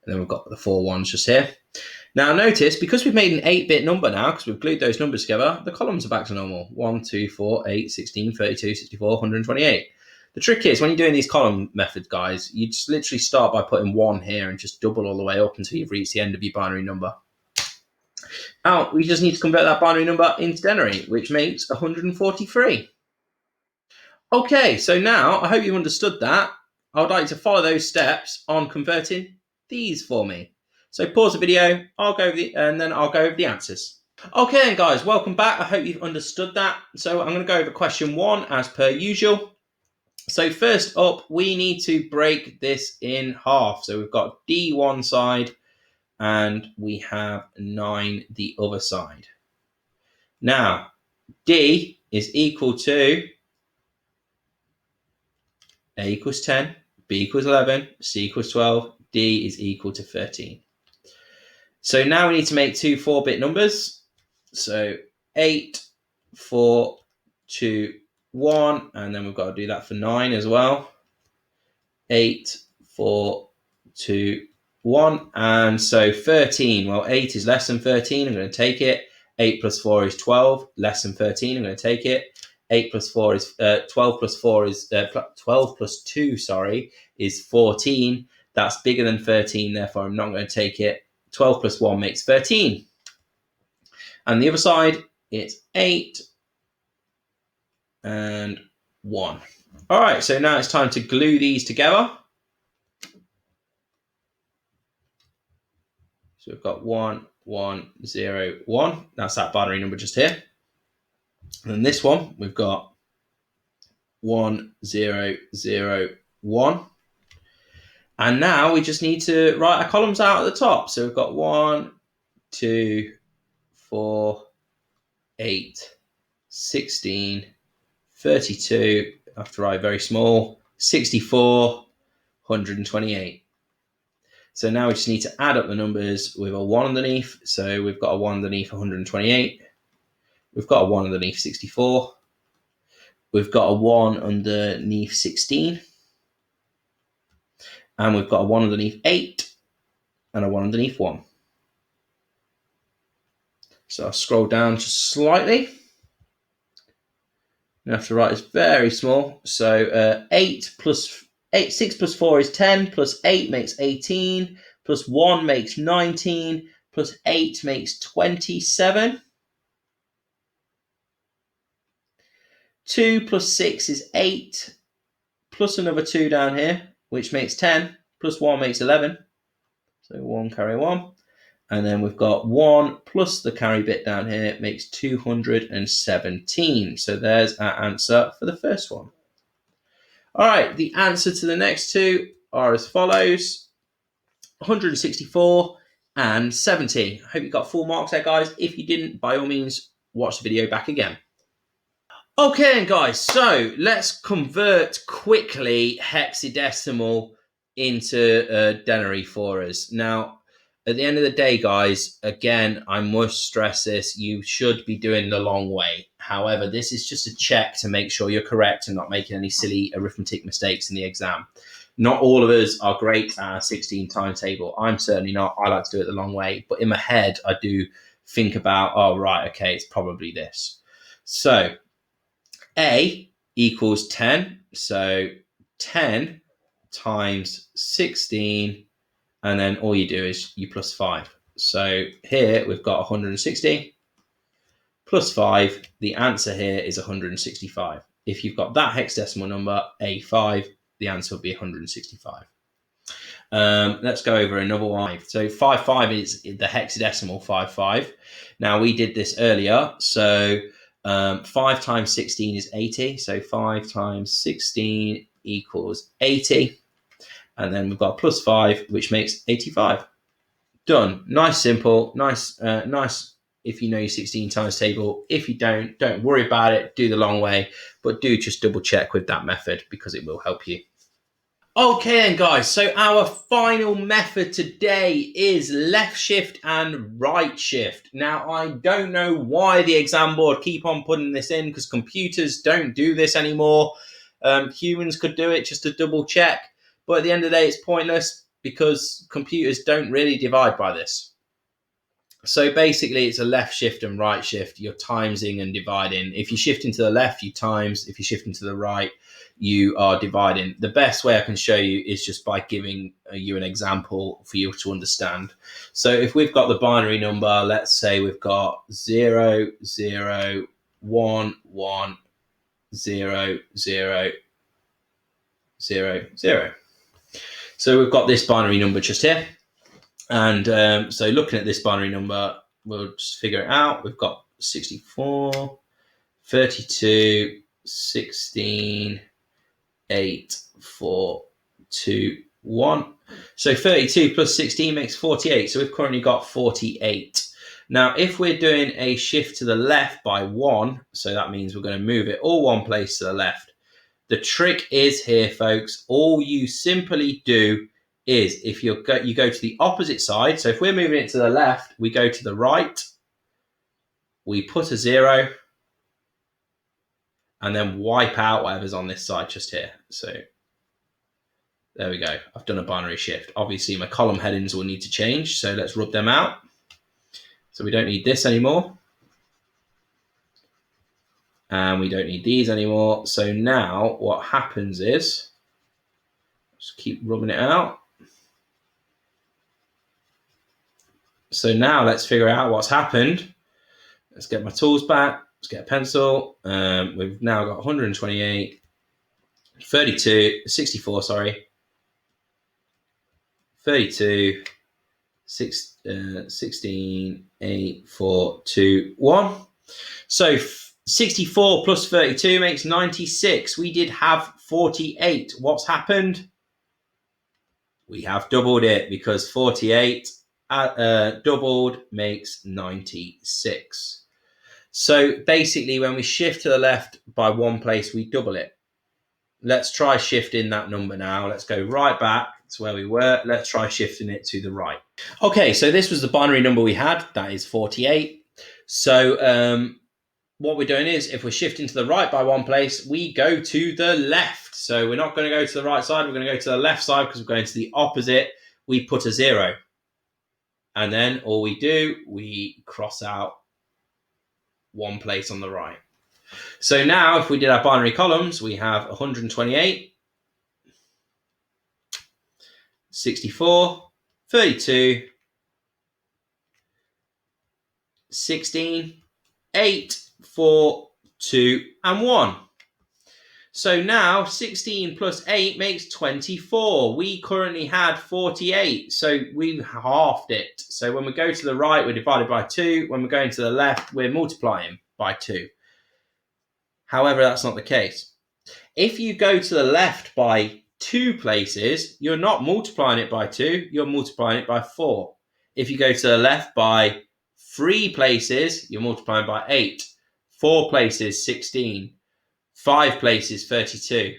then we've got the 4 ones just here. Now notice, because we've made an 8-bit number now, because we've glued those numbers together, the columns are back to normal. 1, 2, 4, 8, 16, 32, 64, 128. The trick is, when you're doing these column methods, guys, you just literally start by putting 1 here and just double all the way up until you've reached the end of your binary number. Now, we just need to convert that binary number into denary, which makes 143. Okay, so now I hope you've understood that. I would like to follow those steps on converting these for me. So pause the video, and then I'll go over the answers. Okay then, guys, welcome back. I hope you've understood that. So I'm going to go over question 1 as per usual. So first up, we need to break this in half. So we've got D one side and we have 9 the other side. Now, D is equal to A equals 10, B equals 11, C equals 12, D is equal to 13. So now we need to make two 4-bit numbers. So 8, 4, 2, 1, and then we've got to do that for 9 as well. 8, 4, 2, 1, and so 13. Well, 8 is less than 13, I'm going to take it. 8 plus 4 is 12, less than 13, I'm going to take it. 8 plus 4 is 12 plus 4 is 12 plus 2, sorry, is 14. That's bigger than 13, therefore I'm not going to take it. 12 plus 1 makes 13. And the other side, it's 8 and 1. All right, so now it's time to glue these together. So we've got 1, 1, 0, 1. That's that binary number just here. And then this one, we've got 1, 0, 0, 1. And now we just need to write our columns out at the top. So we've got 1, 2, 4, 8, 16, 32, I have to write very small, 64, 128. So now we just need to add up the numbers with a 1 underneath. So we've got a 1 underneath 128. We've got a 1 underneath 64. We've got a 1 underneath 16. And we've got a 1 underneath 8 and a 1 underneath 1. So I'll scroll down just slightly. You have to write this very small. So 6 plus 4 is 10, plus 8 makes 18, plus 1 makes 19, plus 8 makes 27. 2 plus 6 is 8, plus another 2 down here, which makes 10, plus 1 makes 11. So 1 carry 1. And then we've got 1 plus the carry bit down here makes 217. So there's our answer for the first one. All right, the answer to the next two are as follows: 164 and 70. I hope you got full marks there, guys. If you didn't, by all means, watch the video back again. Okay, then, guys, so let's convert quickly hexadecimal into denary for us. Now, at the end of the day, guys, again, I must stress this, you should be doing the long way. However, this is just a check to make sure you're correct and not making any silly arithmetic mistakes in the exam. Not all of us are great at a 16 timetable. I'm certainly not. I like to do it the long way. But in my head, I do think about, oh, right, okay, it's probably this. So A equals 10. So 10 times 16. And then all you do is you plus 5. So here we've got 160 plus 5. The answer here is 165. If you've got that hexadecimal number, A5, the answer will be 165. Let's go over another one. So 55 is the hexadecimal 55. Now we did this earlier. So 5 times 16 is 80. So 5 times 16 equals 80. And then we've got plus 5, which makes 85. Done. Nice, simple. Nice. If you know your 16 times table. If you don't worry about it. Do the long way. But do just double check with that method because it will help you. Okay then, guys. So our final method today is left shift and right shift. Now, I don't know why the exam board keep on putting this in because computers don't do this anymore. Humans could do it just to double check. But at the end of the day, it's pointless because computers don't really divide by this. So basically, it's a left shift and right shift. You're timesing and dividing. If you're shifting to the left, you times. If you're shifting to the right, you are dividing. The best way I can show you is just by giving you an example for you to understand. So if we've got the binary number, let's say we've got 0, 0, 1, 1, 0, 0, 0, 0. So we've got this binary number just here. And so looking at this binary number, we'll just figure it out. We've got 64, 32, 16, 8, 4, 2, 1. So 32 plus 16 makes 48. So we've currently got 48. Now, if we're doing a shift to the left by 1, so that means we're going to move it all one place to the left. The trick is here, folks, all you simply do is if you go to the opposite side. So if we're moving it to the left, we go to the right, we put a 0, and then wipe out whatever's on this side just here. So there we go. I've done a binary shift. Obviously, my column headings will need to change. So let's rub them out. So we don't need this anymore. And we don't need these anymore. So now what happens is, just keep rubbing it out. So now let's figure out what's happened. Let's get my tools back. Let's get a pencil. We've now got 128, 32, 64, sorry. 32, 16, 8, 4, 2, 1. So 64 plus 32 makes 96. We did have 48. What's happened? We have doubled it because 48 doubled makes 96. So basically, when we shift to the left by one place, we double it. Let's try shifting that number now. Let's go right back to where we were. Let's try shifting it to the right. Okay, so this was the binary number we had. That is 48. So what we're doing is, if we're shifting to the right by one place, we go to the left. So we're not going to go to the right side. We're going to go to the left side because we're going to the opposite. We put a 0. And then all we do, we cross out one place on the right. So now if we did our binary columns, we have 128, 64, 32, 16, 8, 4, 2, and 1. So now 16 plus 8 makes 24. We currently had 48, so we halved it. So when we go to the right, we're divided by 2. When we're going to the left, we're multiplying by 2. However, that's not the case. If you go to the left by 2 places, you're not multiplying it by 2, you're multiplying it by 4. If you go to the left by 3 places, you're multiplying by 8. 4 places, 16. 5 places, 32.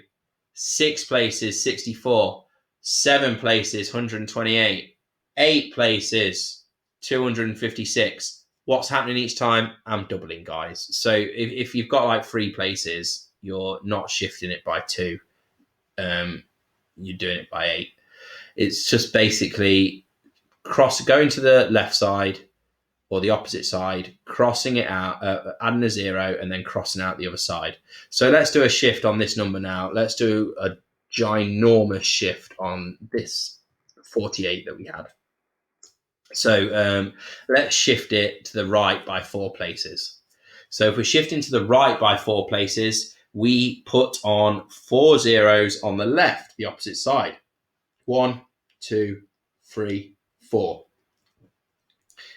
6 places, 64. 7 places, 128. 8 places, 256. What's happening each time? I'm doubling, guys. So if you've got like 3 places, you're not shifting it by 2. You're doing it by 8. It's just basically going to the left side or the opposite side, crossing it out, adding a 0, and then crossing out the other side. So let's do a shift on this number now. Let's do a ginormous shift on this 48 that we had. So let's shift it to the right by 4 places. So if we're shifting to the right by 4 places, we put on 4 zeros on the left, the opposite side. 1, 2, 3, 4.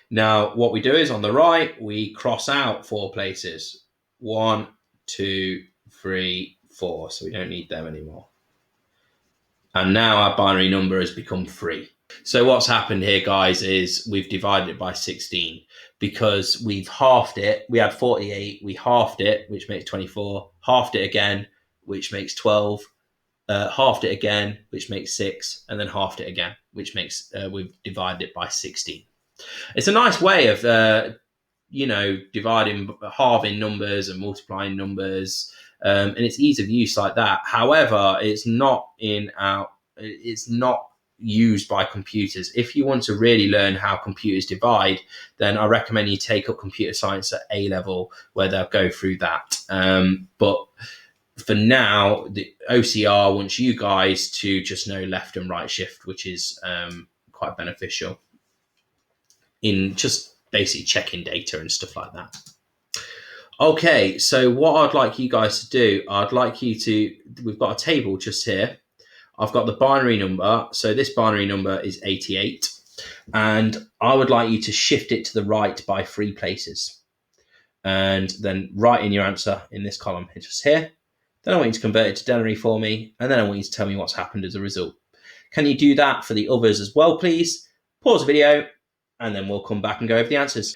Now, what we do is on the right, we cross out 4 places. 1, 2, 3, 4. So we don't need them anymore. And now our binary number has become 3. So what's happened here, guys, is we've divided it by 16 because we've halved it. We had 48, we halved it, which makes 24, halved it again, which makes 12, halved it again, which makes 6, and then halved it again, which makes, we've divided it by 16. It's a nice way of, dividing, halving numbers and multiplying numbers, and it's ease of use like that. However, it's not used by computers. If you want to really learn how computers divide, then I recommend you take up computer science at A level, where they'll go through that. But for now, the OCR wants you guys to just know left and right shift, which is quite beneficial in just basically checking data and stuff like that. Okay, so what I'd like you guys to do, we've got a table just here. I've got the binary number. So this binary number is 88. And I would like you to shift it to the right by 3 places. And then write in your answer in this column just here. Then I want you to convert it to Denary for me. And then I want you to tell me what's happened as a result. Can you do that for the others as well, please? Pause the video, and then we'll come back and go over the answers.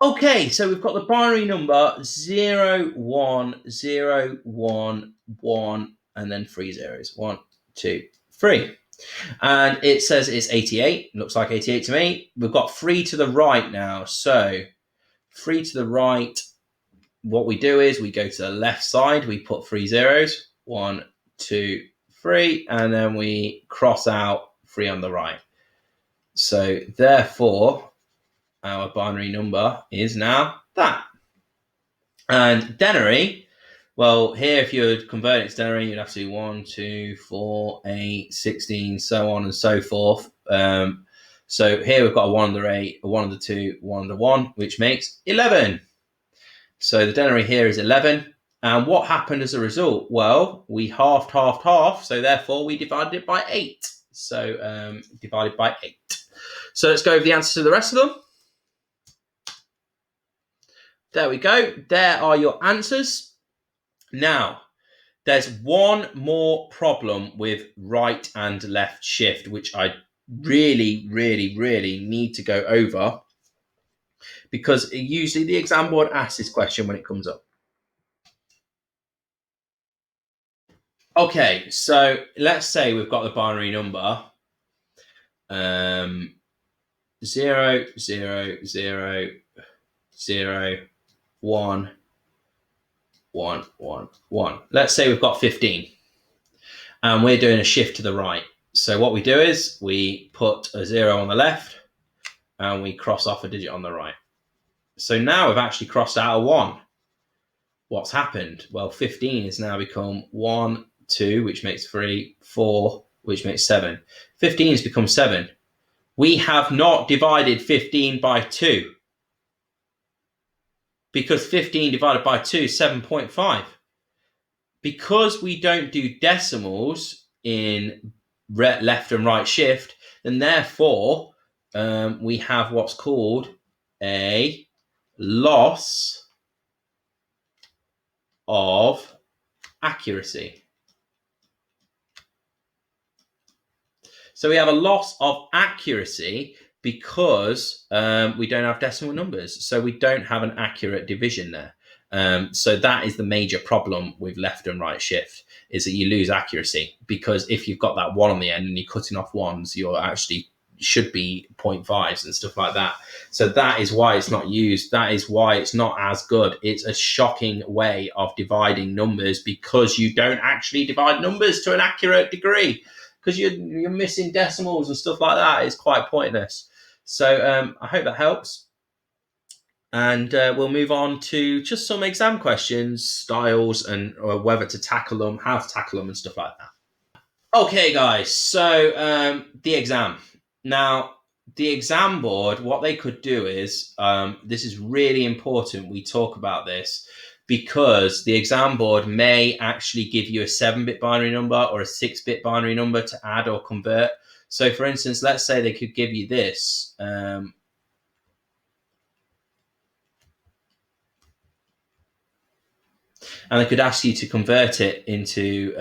Okay, so we've got the binary number 0, 1, 0, 1, 1, and then 3 zeros. 1, 2, 3. And it says it's 88. Looks like 88 to me. We've got 3 to the right now. So 3 to the right, what we do is we go to the left side. We put 3 zeros. 1, 2, 3. And then we cross out 3 on the right. So therefore, our binary number is now that. And Denary, well, here, if you would convert it to Denary, you'd have to do 1, 2, 4, 8, 16, so on and so forth. So here we've got a 1 under 8, a 1 under 2, 1 under 1, which makes 11. So the Denary here is 11. And what happened as a result? Well, we halved, so therefore we divided it by 8. So divided by 8. So let's go over the answers to the rest of them. There we go. There are your answers. Now, there's one more problem with right and left shift, which I really, really, really need to go over, because usually the exam board asks this question when it comes up. Okay, so let's say we've got the binary number 0, 0, 0, 0, 1, 1, 1, 1. Let's say we've got 15 and we're doing a shift to the right. So what we do is we put a 0 on the left and we cross off a digit on the right. So now we've actually crossed out a 1. What's happened? Well, 15 has now become 1, 2, which makes 3, 4, which makes 7. 15 has become 7. We have not divided 15 by 2, because 15 divided by 2 is 7.5. Because we don't do decimals in left and right shift, then therefore we have what's called a loss of accuracy. So we have a loss of accuracy because we don't have decimal numbers. So we don't have an accurate division there. So that is the major problem with left and right shift, is that you lose accuracy, because if you've got that 1 on the end and you're cutting off 1s, you're actually should be 0.5s and stuff like that. So that is why it's not used. That is why it's not as good. It's a shocking way of dividing numbers, because you don't actually divide numbers to an accurate degree, because you're missing decimals and stuff like that. It's quite pointless. So I hope that helps. And we'll move on to just some exam questions, styles, and whether to tackle them, how to tackle them, and stuff like that. Okay, guys. So the exam. Now, the exam board, what they could do is, this is really important we talk about this, because the exam board may actually give you a 7-bit binary number or a 6-bit binary number to add or convert. So, for instance, let's say they could give you this. And they could ask you to convert it into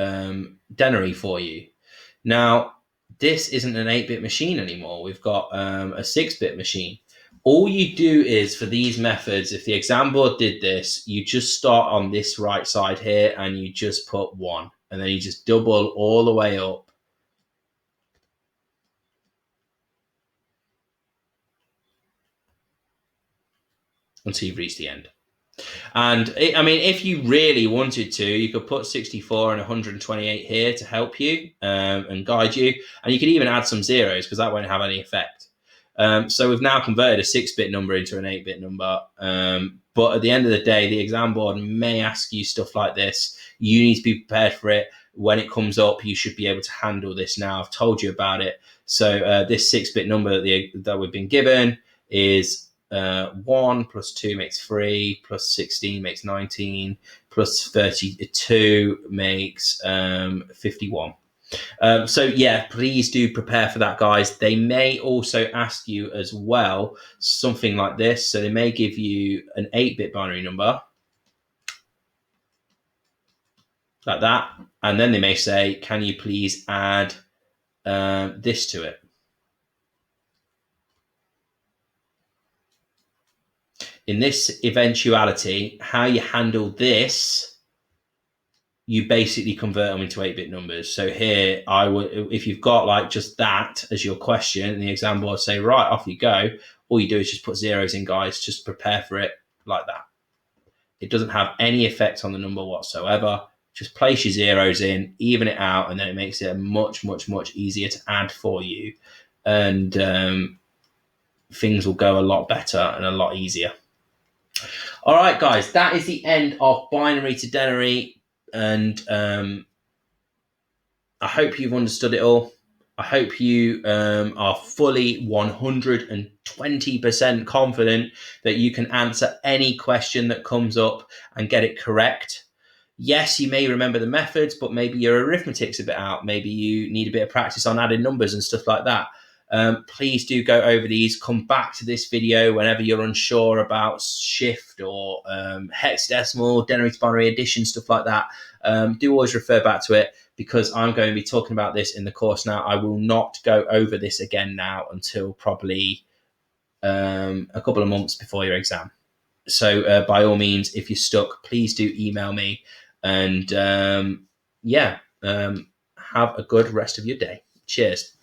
Denary for you. Now, this isn't an 8-bit machine anymore. We've got a 6-bit machine. All you do is, for these methods, if the exam board did this, you just start on this right side here and you just put 1. And then you just double all the way up. Until you've reached the end. And I mean, if you really wanted to, you could put 64 and 128 here to help you and guide you. And you could even add some zeros, because that won't have any effect. So we've now converted a 6-bit number into an 8-bit number. But at the end of the day, the exam board may ask you stuff like this. You need to be prepared for it. When it comes up, you should be able to handle this now. I've told you about it. So this 6-bit number that we've been given is 1 plus 2 makes 3, plus 16 makes 19, plus 32 makes 51. So yeah, please do prepare for that, guys. They may also ask you as well something like this. So they may give you an 8-bit binary number like that, and then they may say, can you please add this to it? In this eventuality, how you handle this, you basically convert them into 8-bit numbers. So here, I would, if you've got like just that as your question, and the exam board say, right, off you go, all you do is just put zeros in, guys. Just prepare for it like that. It doesn't have any effect on the number whatsoever. Just place your zeros in, even it out, and then it makes it much, much, much easier to add for you. And things will go a lot better and a lot easier. All right, guys, that is the end of binary to denary. And I hope you've understood it all. I hope you are fully 120% confident that you can answer any question that comes up and get it correct. Yes, you may remember the methods, but maybe your arithmetic's a bit out. Maybe you need a bit of practice on adding numbers and stuff like that. Please do go over these. Come back to this video whenever you're unsure about shift or hexadecimal, denary to binary addition, stuff like that. do always refer back to it, because I'm going to be talking about this in the course now. I will not go over this again now until probably a couple of months before your exam. So by all means, if you're stuck, please do email me. And have a good rest of your day. Cheers.